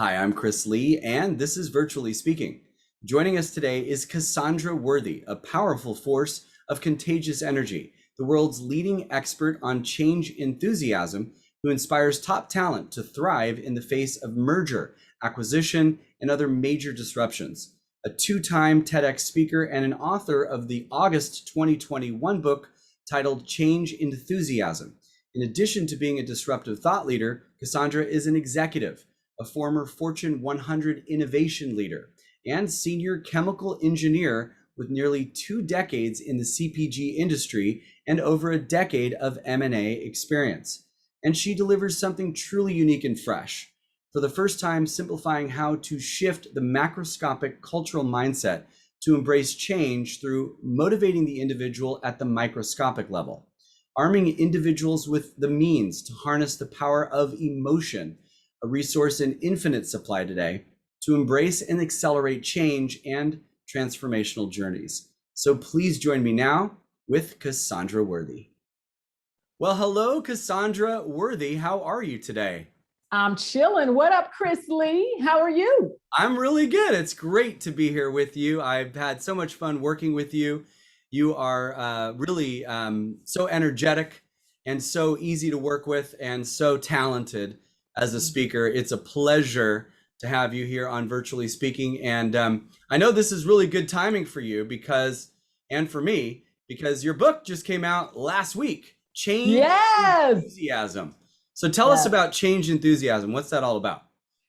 Hi, I'm Chris Lee, and this is Virtually Speaking. Joining us today is Cassandra Worthy, a powerful force of contagious energy, the world's leading expert on change enthusiasm, who inspires top talent to thrive in the face of merger, acquisition, and other major disruptions. A two-time TEDx speaker and an author of the August 2021 book titled Change Enthusiasm. In addition to being a disruptive thought leader, Cassandra is an executive, a former Fortune 100 innovation leader, and senior chemical engineer with nearly 2 decades in the CPG industry and over a decade of M&A experience. And she delivers something truly unique and fresh, for the first time simplifying how to shift the macroscopic cultural mindset to embrace change through motivating the individual at the microscopic level, arming individuals with the means to harness the power of emotion, a resource in infinite supply today, to embrace and accelerate change and transformational journeys. So please join me now with Cassandra Worthy. Well, hello, Cassandra Worthy. How are you today? I'm chilling. What up, Chris Lee? How are you? I'm really good. It's great to be here with you. I've had so much fun working with you. You are really so energetic and so easy to work with and so talented as a speaker. It's a pleasure to have you here on Virtually Speaking. And I know this is really good timing for you and for me, because your book just came out last week, Change Yes. Enthusiasm. So tell us about Change Enthusiasm. What's that all about?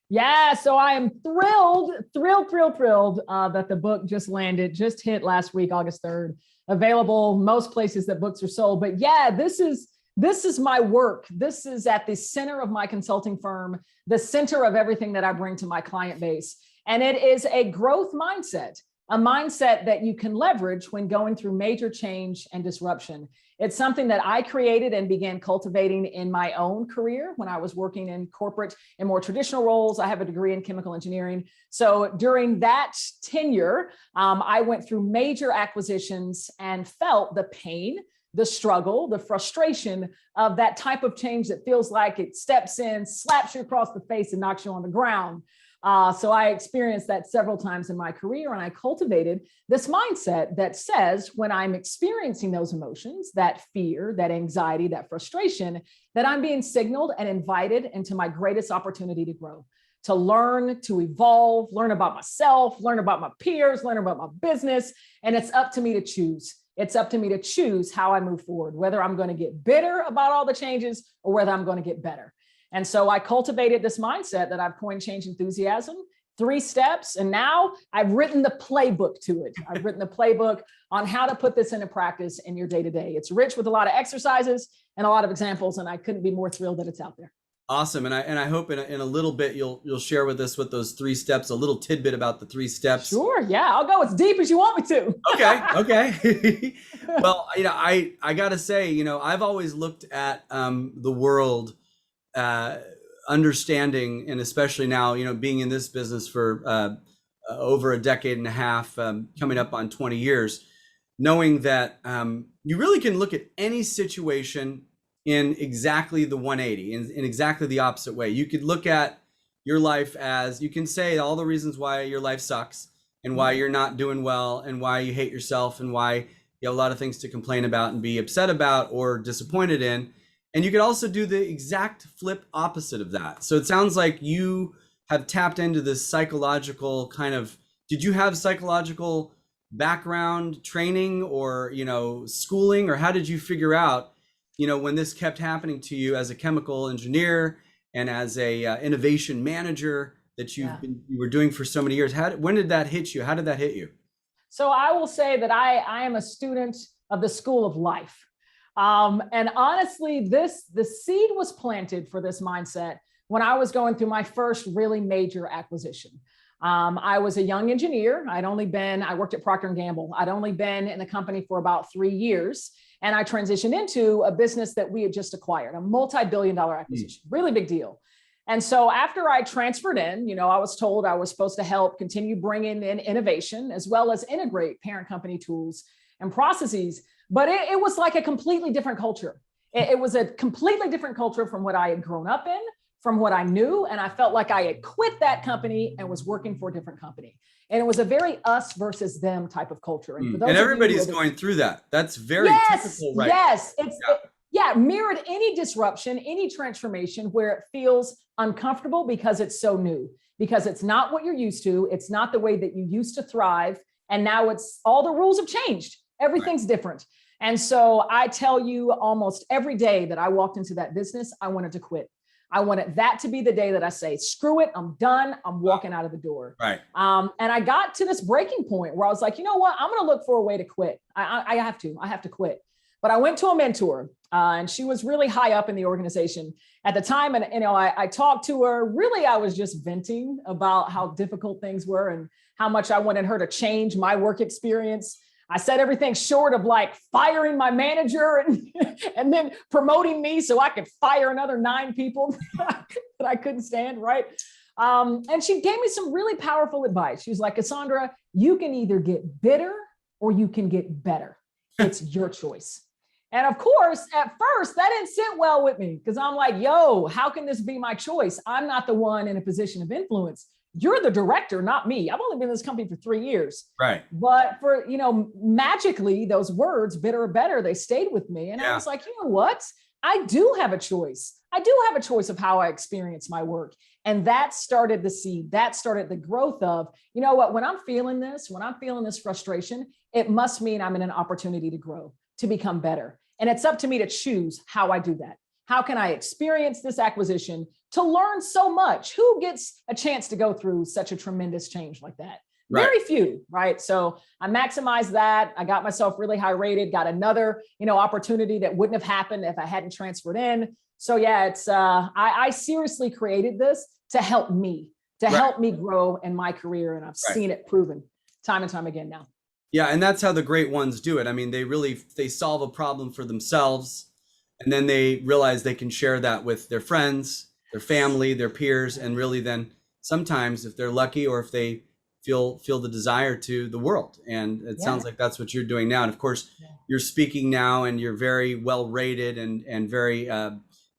Yeah, so I am thrilled that the book just hit last week, August 3rd, available most places that books are sold. But yeah, this is my work. This is at the center of my consulting firm, the center of everything that I bring to my client base. And it is a growth mindset, a mindset that you can leverage when going through major change and disruption. It's something that I created and began cultivating in my own career when I was working in corporate and more traditional roles. I have a degree in chemical engineering. So during that tenure, I went through major acquisitions and felt the pain, the struggle, the frustration of that type of change that feels like it steps in, slaps you across the face and knocks you on the ground. So I experienced that several times in my career, and I cultivated this mindset that says when I'm experiencing those emotions, that fear, that anxiety, that frustration, that I'm being signaled and invited into my greatest opportunity to grow, to learn, to evolve, learn about myself, learn about my peers, learn about my business. And it's up to me to choose. It's up to me to choose how I move forward, whether I'm going to get bitter about all the changes or whether I'm going to get better. And so I cultivated this mindset that I've coined Change Enthusiasm, 3 steps. And now I've written the playbook to it. I've written the playbook on how to put this into practice in your day-to-day. It's rich with a lot of exercises and a lot of examples, and I couldn't be more thrilled that it's out there. Awesome. And I hope in a little bit you'll share with us what those 3 steps, a little tidbit about the 3 steps. Sure. Yeah, I'll go as deep as you want me to. Okay. Well, I got to say, I've always looked at the world understanding, and especially now, being in this business for over a decade and a half, coming up on 20 years, knowing that you really can look at any situation in exactly the 180, in exactly the opposite way. You could look at your life as, you can say all the reasons why your life sucks and why you're not doing well and why you hate yourself and why you have a lot of things to complain about and be upset about or disappointed in. And you could also do the exact flip opposite of that. So it sounds like you have tapped into this psychological kind of, did you have psychological background training or, schooling, or how did you figure out, when this kept happening to you as a chemical engineer and as a innovation manager that you were doing for so many years? When did that hit you? How did that hit you? So I will say that I am a student of the school of life. And honestly, the seed was planted for this mindset when I was going through my first really major acquisition. I was a young engineer. I worked at Procter & Gamble. I'd only been in the company for about 3 years. And I transitioned into a business that we had just acquired, a multi-billion-dollar acquisition, really big deal. And so after I transferred in, I was told I was supposed to help continue bringing in innovation as well as integrate parent company tools and processes. But it was like a completely different culture. It was a completely different culture from what I had grown up in, from what I knew. And I felt like I had quit that company and was working for a different company. And it was a very us versus them type of culture. And for those and everybody's of you going through that. That's very typical, right? Yes. Mirrored any disruption, any transformation where it feels uncomfortable because it's so new, because it's not what you're used to. It's not the way that you used to thrive. And now it's all the rules have changed. Everything's different. And so I tell you almost every day that I walked into that business, I wanted to quit. I wanted that to be the day that I say, screw it, I'm done, I'm walking out of the door. Right. And I got to this breaking point where I was like, you know what, I'm going to look for a way to quit. I have to quit. But I went to a mentor and she was really high up in the organization at the time. And, I talked to her, really, I was just venting about how difficult things were and how much I wanted her to change my work experience. I said everything short of like firing my manager and then promoting me so I could fire another 9 people that I couldn't stand, right? And she gave me some really powerful advice. She was like, Cassandra, you can either get bitter or you can get better. It's your choice. And of course, at first, that didn't sit well with me because I'm like, yo, how can this be my choice? I'm not the one in a position of influence. You're the director, not me. I've only been in this company for 3 years. Right. But for, magically, those words, bitter or better, they stayed with me. And I was like, you know what? I do have a choice. I do have a choice of how I experience my work. And that started the seed. That started the growth of, you know what, when I'm feeling this frustration, it must mean I'm in an opportunity to grow, to become better. And it's up to me to choose how I do that. How can I experience this acquisition to learn so much? Who gets a chance to go through such a tremendous change like that? Right. Very few, right? So I maximized that. I got myself really high rated, got another, opportunity that wouldn't have happened if I hadn't transferred in. So yeah, it's, I seriously created this to help me, help me grow in my career. And I've seen it proven time and time again now. Yeah. And that's how the great ones do it. I mean, they solve a problem for themselves and then they realize they can share that with their friends, their family, their peers, and really then sometimes if they're lucky or if they feel the desire to the world. And it sounds like that's what you're doing now. And of course, you're speaking now and you're very well rated and very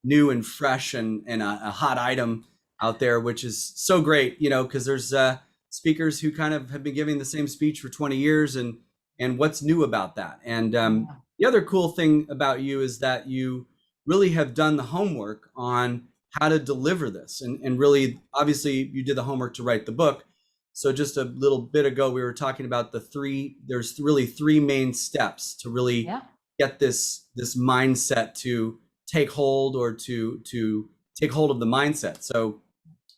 new and fresh and a hot item out there, which is so great, because there's speakers who kind of have been giving the same speech for 20 years and what's new about that. And the other cool thing about you is that you really have done the homework on how to deliver this. And really, obviously, you did the homework to write the book. So just a little bit ago, we were talking about there's really 3 main steps to really get this mindset to take hold or to take hold of the mindset. So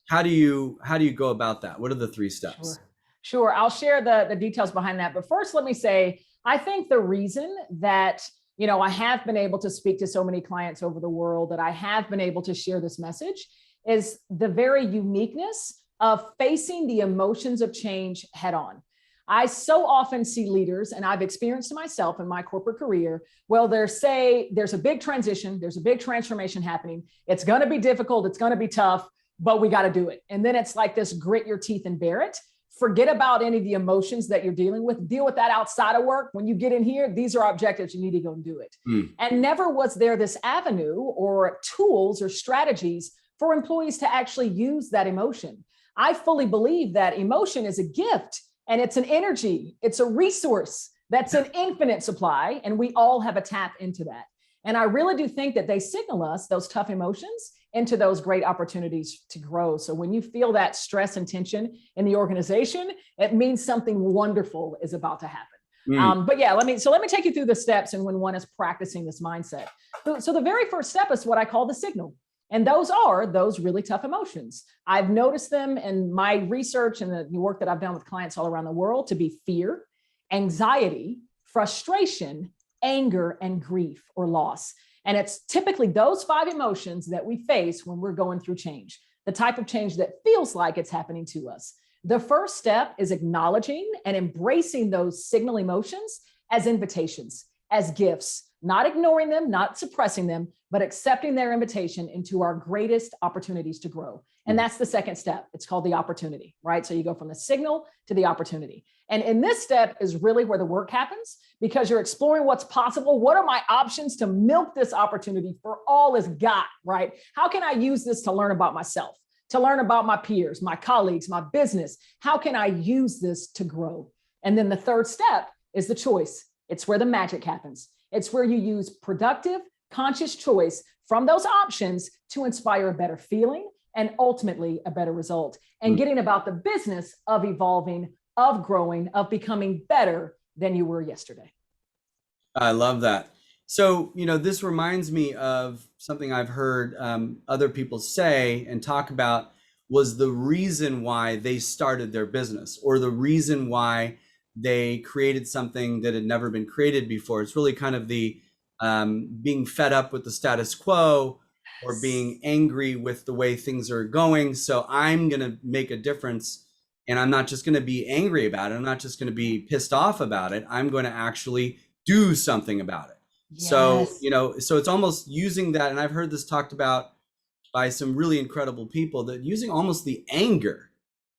how do you go about that? What are the 3 steps? Sure. I'll share the details behind that. But first, let me say, I think the reason that, I have been able to speak to so many clients over the world, that I have been able to share this message, is the very uniqueness of facing the emotions of change head on. I so often see leaders, and I've experienced it myself in my corporate career, well, there's a big transition, there's a big transformation happening. It's going to be difficult. It's going to be tough, but we got to do it. And then it's like this grit your teeth and bear it. Forget about any of the emotions that you're dealing with. Deal with that outside of work. When you get in here, these are objectives. You need to go and do it. And never was there this avenue or tools or strategies for employees to actually use that emotion. I fully believe that emotion is a gift and it's an energy. It's a resource that's an infinite supply. And we all have a tap into that. And I really do think that they signal us those tough emotions into those great opportunities to grow. So when you feel that stress and tension in the organization, it means something wonderful is about to happen. But yeah, let me take you through the steps and when one is practicing this mindset. So the very first step is what I call the signal. And those are those really tough emotions. I've noticed them in my research and the work that I've done with clients all around the world to be fear, anxiety, frustration, anger, and grief or loss. And it's typically those 5 emotions that we face when we're going through change, the type of change that feels like it's happening to us. The first step is acknowledging and embracing those signal emotions as invitations, as gifts, not ignoring them, not suppressing them, but accepting their invitation into our greatest opportunities to grow. And that's the second step. It's called the opportunity, right? So you go from the signal to the opportunity. And in this step is really where the work happens, because you're exploring what's possible. What are my options to milk this opportunity for all it's got, right? How can I use this to learn about myself, to learn about my peers, my colleagues, my business? How can I use this to grow? And then the third step is the choice. It's where the magic happens. It's where you use productive, conscious choice from those options to inspire a better feeling and ultimately a better result. And getting about the business of evolving, of growing, of becoming better than you were yesterday. I love that. So, this reminds me of something I've heard other people say and talk about, was the reason why they started their business, or the reason why they created something that had never been created before. It's really kind of the being fed up with the status quo, or being angry with the way things are going. So I'm going to make a difference, and I'm not just going to be angry about it. I'm not just going to be pissed off about it. I'm going to actually do something about it. Yes. So, so it's almost using that. And I've heard this talked about by some really incredible people, that using almost the anger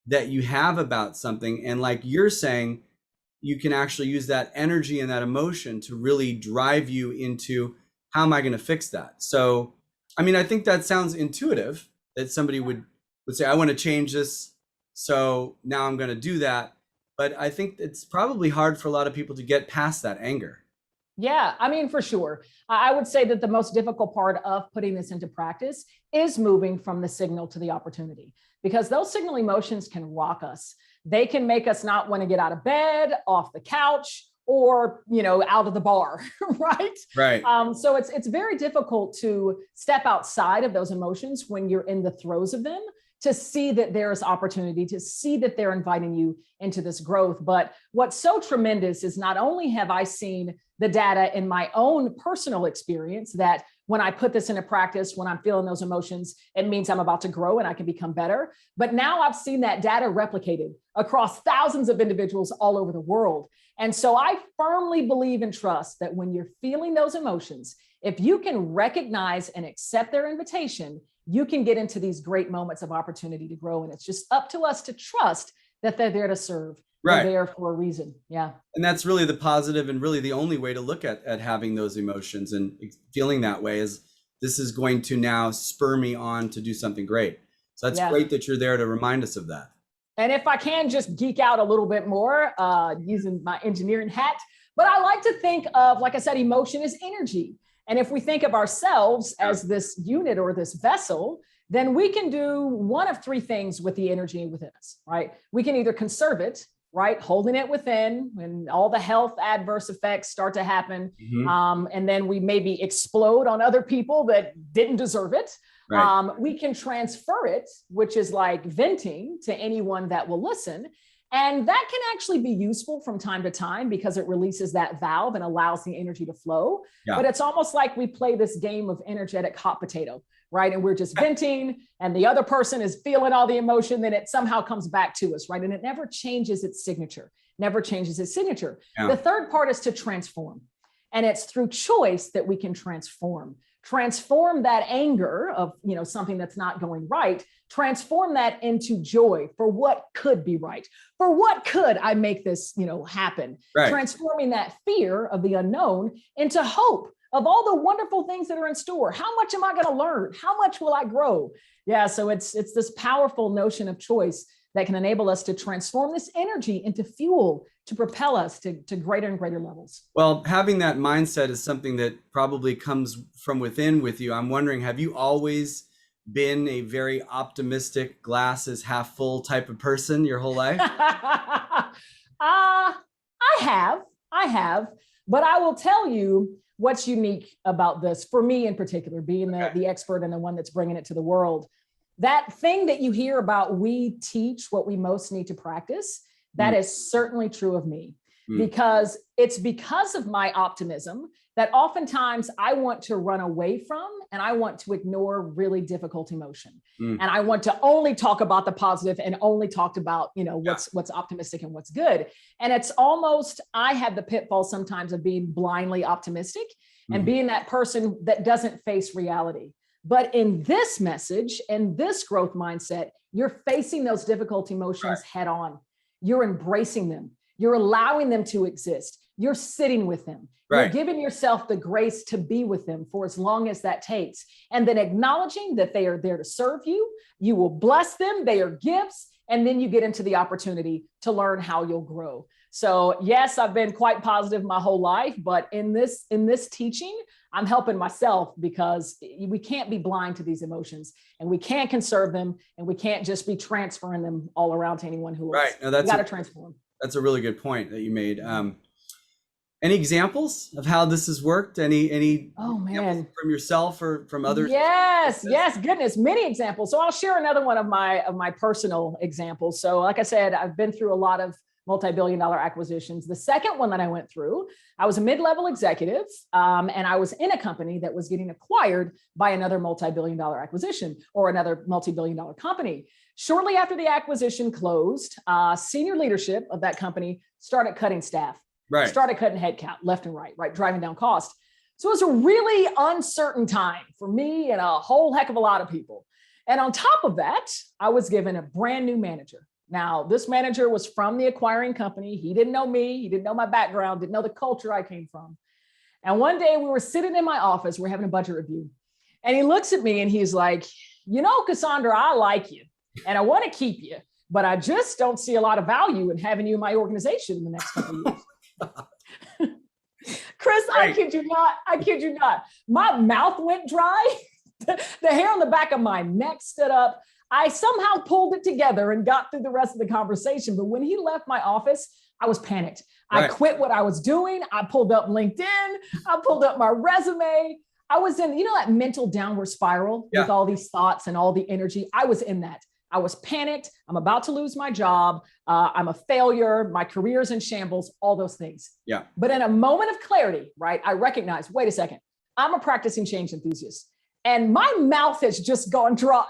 that you have about something. And like you're saying, you can actually use that energy and that emotion to really drive you into, how am I going to fix that? So, I think that sounds intuitive, that somebody would say, I want to change this, so now I'm going to do that. But I think it's probably hard for a lot of people to get past that anger. Yeah, for sure. I would say that the most difficult part of putting this into practice is moving from the signal to the opportunity, because those signal emotions can rock us. They can make us not want to get out of bed, off the couch, or, out of the bar, right? Right. So it's very difficult to step outside of those emotions when you're in the throes of them, to see that there is opportunity, to see that they're inviting you into this growth. But what's so tremendous is, not only have I seen the data in my own personal experience, that when I put this into practice, when I'm feeling those emotions, it means I'm about to grow and I can become better. But now I've seen that data replicated across thousands of individuals all over the world. And so I firmly believe and trust that when you're feeling those emotions, if you can recognize and accept their invitation, you can get into these great moments of opportunity to grow. And it's just up to us to trust that they're there to serve. Right. They're there for a reason. Yeah. And that's really the positive, and really the only way to look at having those emotions and feeling that way, is this is going to now spur me on to do something great. So that's great that you're there to remind us of that. And if I can just geek out a little bit more, using my engineering hat, but I like to think of, like I said, emotion is energy. And if we think of ourselves as this unit or this vessel, then we can do one of three things with the energy within us, right? We can either conserve it, right? Holding it within when all the health adverse effects start to happen. Mm-hmm. And then we maybe explode on other people that didn't deserve it. Right. We can transfer it, which is like venting to anyone that will listen. And that can actually be useful from time to time, because it releases that valve and allows the energy to flow. Yeah. But it's almost like we play this game of energetic hot potato, right? And we're just venting, and the other person is feeling all the emotion, then it somehow comes back to us, right? And it never changes its signature, never changes its signature. Yeah. The third part is to transform. And it's through choice that we can transform that anger of, something that's not going right, transform that into joy for what could be right. For what could I make this, happen? Right. Transforming that fear of the unknown into hope of all the wonderful things that are in store. How much am I going to learn? How much will I grow? Yeah. So it's this powerful notion of choice that can enable us to transform this energy into fuel to propel us to greater and greater levels. Well, having that mindset is something that probably comes from within with you. I'm wondering, have you always been a very optimistic, glass is half full type of person your whole life? I have, but I will tell you what's unique about this, for me in particular, being the expert and the one that's bringing it to the world. That thing that you hear about, we teach what we most need to practice, that is certainly true of me, because it's because of my optimism that oftentimes I want to run away from, and I want to ignore really difficult emotion. And I want to only talk about the positive and only talk about, what's optimistic and what's good. And it's almost, I have the pitfall sometimes of being blindly optimistic and being that person that doesn't face reality. But in this message and this growth mindset, you're facing those difficult emotions head on. You're embracing them. You're allowing them to exist. You're sitting with them. You're giving yourself the grace to be with them for as long as that takes. And then acknowledging that they are there to serve you. You will bless them. They are gifts. And then you get into the opportunity to learn how you'll grow. So yes, I've been quite positive my whole life, but in this teaching, I'm helping myself because we can't be blind to these emotions and we can't conserve them and we can't just be transferring them all around to anyone who looks. No, that's got to transform. That's a really good point that you made. Any examples of how this has worked? Any oh man, from yourself or from others? Yes, goodness, many examples. So I'll share another one of my personal examples. So like I said, I've been through a lot of multi-billion-dollar acquisitions. The second one that I went through, I was a mid-level executive, and I was in a company that was getting acquired by another multi-billion-dollar acquisition or another multi-billion-dollar company. Shortly after the acquisition closed, senior leadership of that company started cutting staff, started cutting headcount left and right, driving down cost. So it was a really uncertain time for me and a whole heck of a lot of people. And on top of that, I was given a brand new manager. Now, this manager was from the acquiring company. He didn't know me. He didn't know my background, didn't know the culture I came from. And one day we were sitting in my office, we're having a budget review. And he looks at me and he's like, you know, Cassandra, I like you and I want to keep you, but I just don't see a lot of value in having you in my organization in the next couple of years. Chris, I kid you not. My mouth went dry. The hair on the back of my neck stood up. I somehow pulled it together and got through the rest of the conversation. But when he left my office, I was panicked. I quit what I was doing. I pulled up LinkedIn. I pulled up my resume. I was in, that mental downward spiral with all these thoughts and all the energy. I was in that. I was panicked. I'm about to lose my job. I'm a failure. My career's in shambles, all those things. Yeah. But in a moment of clarity, I recognized, wait a second, I'm a practicing change enthusiast. And my mouth has just gone dry.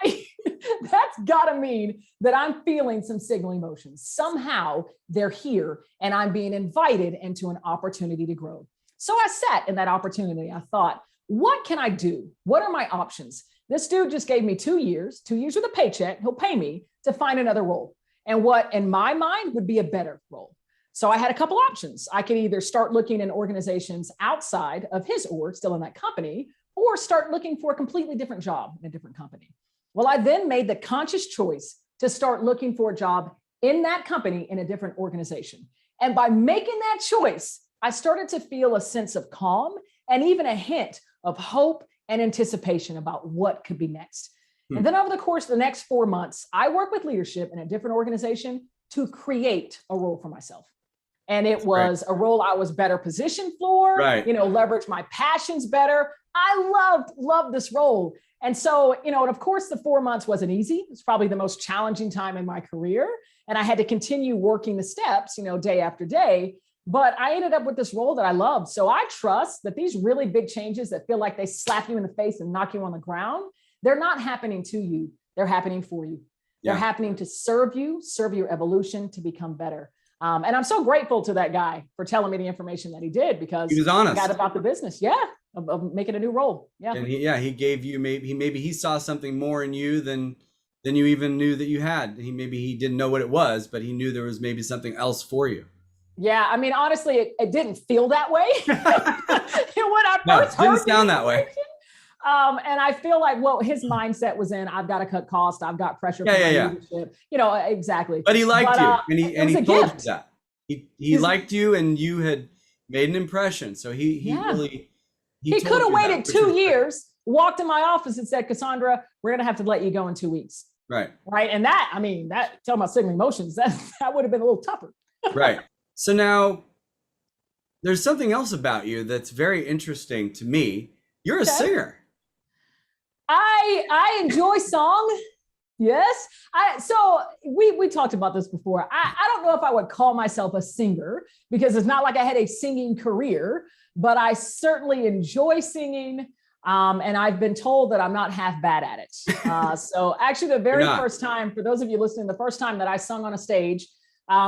That's got to mean that I'm feeling some signal emotions. Somehow they're here and I'm being invited into an opportunity to grow. So I sat in that opportunity. I thought, what can I do? What are my options? This dude just gave me 2 years with a paycheck. He'll pay me to find another role. And what in my mind would be a better role. So I had a couple options. I could either start looking in organizations outside of his org, still in that company, or start looking for a completely different job in a different company. Well, I then made the conscious choice to start looking for a job in that company in a different organization. And by making that choice, I started to feel a sense of calm and even a hint of hope and anticipation about what could be next. And then over the course of the next 4 months, I worked with leadership in a different organization to create a role for myself. And it was a role I was better positioned for, leverage my passions better. I loved this role. And so, and of course, the 4 months wasn't easy. It's probably the most challenging time in my career. And I had to continue working the steps, day after day. But I ended up with this role that I loved. So I trust that these really big changes that feel like they slap you in the face and knock you on the ground, they're not happening to you. They're happening for you. They're happening to serve your evolution to become better. And I'm so grateful to that guy for telling me the information that he did because he was honest. Got about the business. Of making a new role. And he gave you maybe he saw something more in you than you even knew that you had. He didn't know what it was, but he knew there was maybe something else for you. Yeah, I mean, honestly, it didn't feel that way when I first heard. It didn't sound that way. And I feel like, his mindset was in, I've got to cut costs. I've got pressure from leadership. Exactly. But he liked you, and he told you that. He liked you, and you had made an impression. So he really. He could have waited 2 years, walked in my office and said, Cassandra, we're going to have to let you go in 2 weeks. Right. And talking about signaling emotions, that would have been a little tougher. Right. So now there's something else about you that's very interesting to me. You're a singer. I enjoy song. Yes. So we talked about this before. I don't know if I would call myself a singer because it's not like I had a singing career, but I certainly enjoy singing. And I've been told that I'm not half bad at it. So actually the very first time, for those of you listening, the first time that I sung on a stage,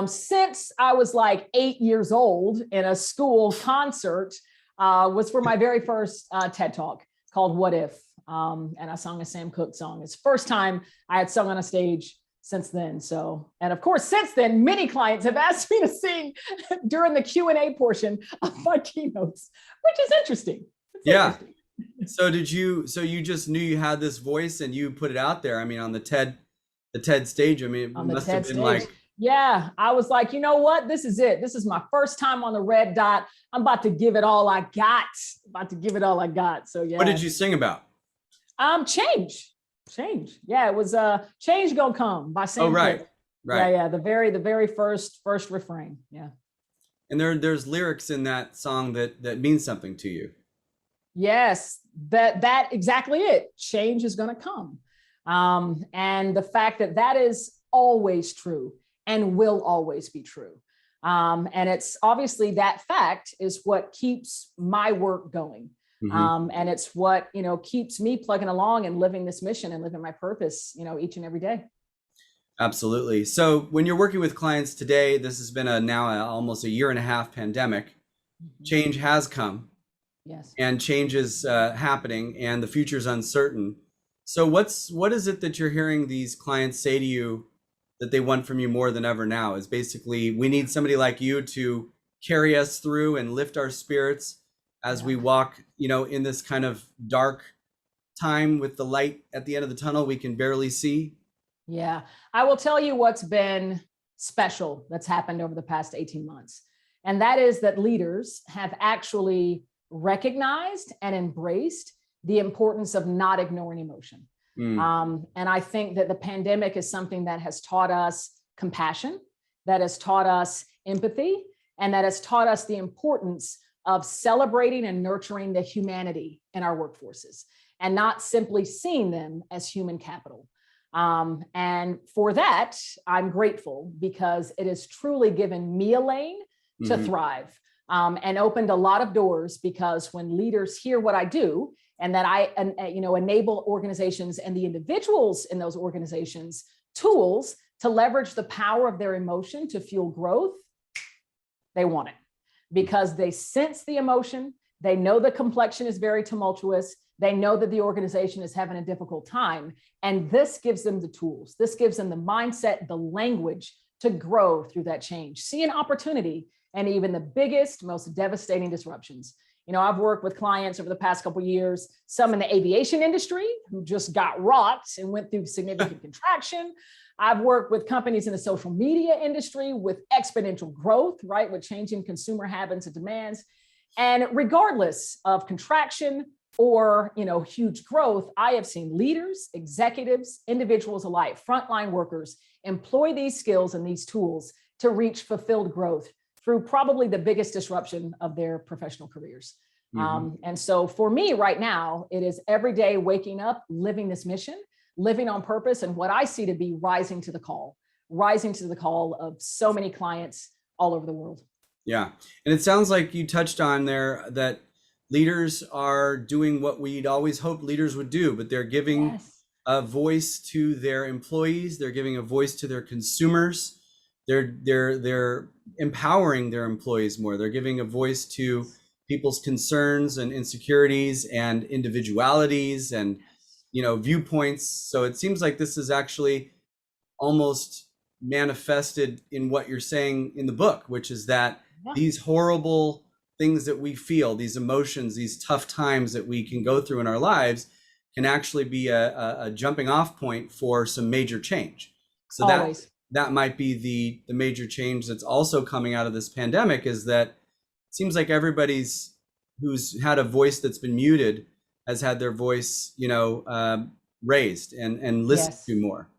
since I was like 8 years old in a school concert, was for my very first TED Talk called What If? and I sung a Sam Cooke song. It's the first time I had sung on a stage since then. So, and of course, since then, many clients have asked me to sing during the Q&A portion of my keynotes, which is interesting. Yeah. Interesting. So you just knew you had this voice and you put it out there. I mean, on the TED stage, I mean, it must have been like, yeah, I was like, you know what? This is it. This is my first time on the red dot. I'm about to give it all I got. So yeah. What did you sing about? Change. Yeah, it was Change Gonna Come by Sam Cooke. Right. Yeah. The very first refrain. Yeah. And there's lyrics in that song that mean something to you. Yes, that exactly it. Change is gonna come. And the fact that is always true and will always be true. And it's obviously that fact is what keeps my work going. Mm-hmm. And it's what, keeps me plugging along and living this mission and living my purpose, each and every day. Absolutely. So when you're working with clients today, this has been almost a year and a half pandemic. Mm-hmm. Change has come. Yes. And change is happening and the future is uncertain. So what is it that you're hearing these clients say to you that they want from you more than ever now? Is basically, we need somebody like you to carry us through and lift our spirits as we walk, in this kind of dark time with the light at the end of the tunnel we can barely see. Yeah, I will tell you what's been special that's happened over the past 18 months. And that is that leaders have actually recognized and embraced the importance of not ignoring emotion. And I think that the pandemic is something that has taught us compassion, that has taught us empathy, and that has taught us the importance of celebrating and nurturing the humanity in our workforces and not simply seeing them as human capital. And for that, I'm grateful because it has truly given me a lane to thrive and opened a lot of doors, because when leaders hear what I do and that I enable organizations and the individuals in those organizations tools to leverage the power of their emotion to fuel growth, they want it. Because they sense the emotion, they know the complexion is very tumultuous, they know that the organization is having a difficult time, and this gives them the tools, this gives them the mindset, the language to grow through that change, see an opportunity, and even the biggest, most devastating disruptions. I've worked with clients over the past couple of years, some in the aviation industry who just got rocked and went through significant contraction. I've worked with companies in the social media industry with exponential growth, right, with changing consumer habits and demands. And regardless of contraction or, huge growth, I have seen leaders, executives, individuals alike, frontline workers employ these skills and these tools to reach fulfilled growth through probably the biggest disruption of their professional careers. And so for me right now, it is every day waking up, living this mission, living on purpose, and what I see to be rising to the call of so many clients all over the world. Yeah. And it sounds like you touched on there that leaders are doing what we'd always hoped leaders would do, but they're giving a voice to their employees. They're giving a voice to their consumers. They're empowering their employees more. They're giving a voice to people's concerns and insecurities and individualities and viewpoints. So it seems like this is actually almost manifested in what you're saying in the book, which is that these horrible things that we feel, these emotions, these tough times that we can go through in our lives can actually be a jumping off point for some major change. So that might be the major change that's also coming out of this pandemic, is that it seems like everybody's who's had a voice that's been muted has had their voice, raised and listened to more.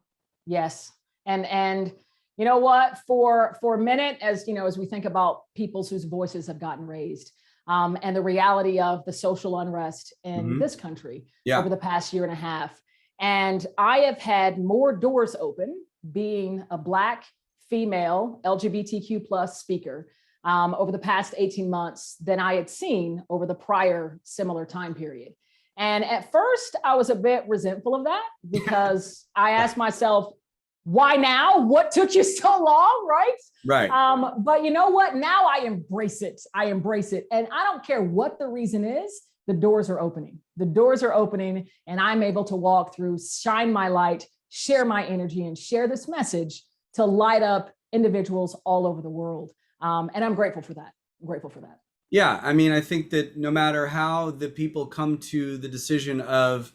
Yes. And you know what, for a minute, as we think about peoples whose voices have gotten raised, and the reality of the social unrest in this country over the past year and a half. And I have had more doors open being a Black, female, LGBTQ plus speaker over the past 18 months than I had seen over the prior similar time period. And at first I was a bit resentful of that because I asked myself, why now? What took you so long? Right. But you know what? Now I embrace it. And I don't care what the reason is, the doors are opening. the doors are opening and I'm able to walk through, shine my light, share my energy, and share this message to light up individuals all over the world. And I'm grateful for that. I'm grateful for that. Yeah, I mean, I think that no matter how the people come to the decision of,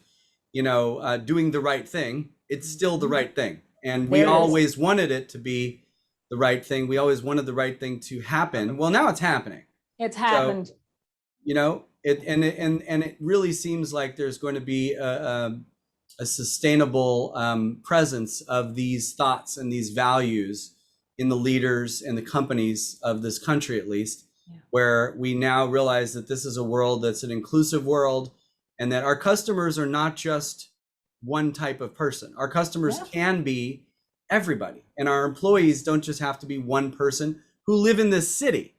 doing the right thing, it's still the right thing. And we always wanted it to be the right thing. We always wanted the right thing to happen. Well, now it's happening. It's happened. So, it really seems like there's going to be a sustainable presence of these thoughts and these values in the leaders and the companies of this country, at least, where we now realize that this is a world that's an inclusive world, and that our customers are not just one type of person. Our customers can be everybody, and our employees don't just have to be one person who live in this city.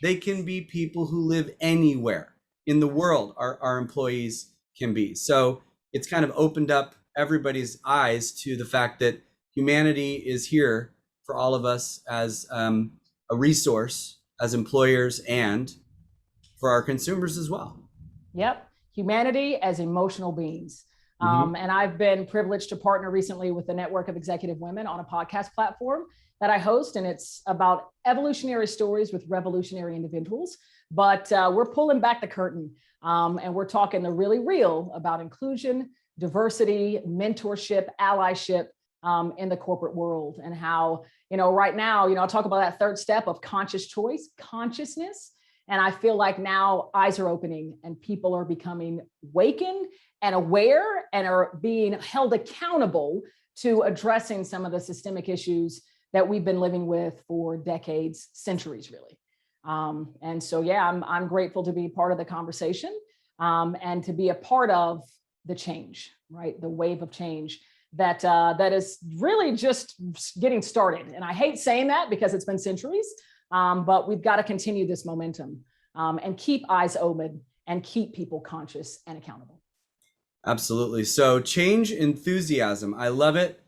They can be people who live anywhere in the world. Our employees can be. So it's kind of opened up everybody's eyes to the fact that humanity is here for all of us as a resource, as employers, and for our consumers as well. Yep. Humanity as emotional beings. And I've been privileged to partner recently with the Network of Executive Women on a podcast platform that I host, and it's about evolutionary stories with revolutionary individuals. But we're pulling back the curtain, and we're talking the really real about inclusion, diversity, mentorship, allyship in the corporate world, and how, right now, I'll talk about that third step of conscious choice, consciousness. And I feel like now eyes are opening and people are becoming awakened and aware and are being held accountable to addressing some of the systemic issues that we've been living with for decades, centuries, really. And so, I'm grateful to be part of the conversation and to be a part of the change, right? The wave of change that is really just getting started. And I hate saying that because it's been centuries, but we've got to continue this momentum and keep eyes open and keep people conscious and accountable. Absolutely. So change enthusiasm. I love it.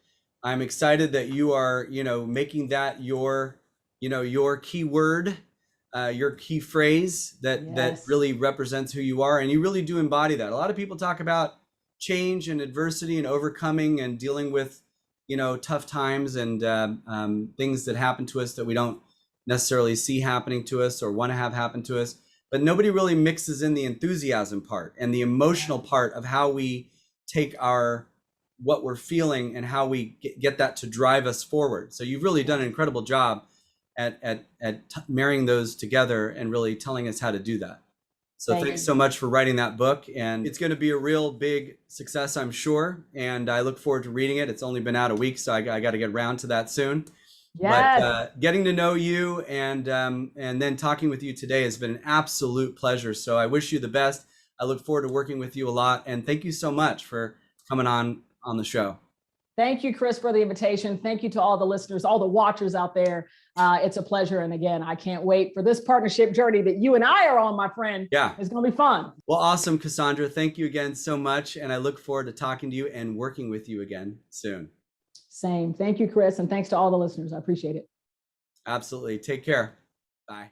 I'm excited that you are, making that your key word, your key phrase that really represents who you are. And you really do embody that. A lot of people talk about change and adversity and overcoming and dealing with, tough times and things that happen to us that we don't necessarily see happening to us or want to have happen to us. But nobody really mixes in the enthusiasm part and the emotional part of how we take what we're feeling and how we get that to drive us forward. So you've really done an incredible job at marrying those together and really telling us how to do that. So thanks so much for writing that book. And it's going to be a real big success, I'm sure. And I look forward to reading it. It's only been out a week, so I got to get around to that soon. Yes. But getting to know you and then talking with you today has been an absolute pleasure. So I wish you the best. I look forward to working with you a lot. And thank you so much for coming on the show. Thank you, Chris, for the invitation. Thank you to all the listeners, all the watchers out there. It's a pleasure. And again, I can't wait for this partnership journey that you and I are on, my friend. Yeah. It's going to be fun. Well, awesome, Cassandra. Thank you again so much. And I look forward to talking to you and working with you again soon. Same. Thank you, Chris. And thanks to all the listeners. I appreciate it. Absolutely. Take care. Bye.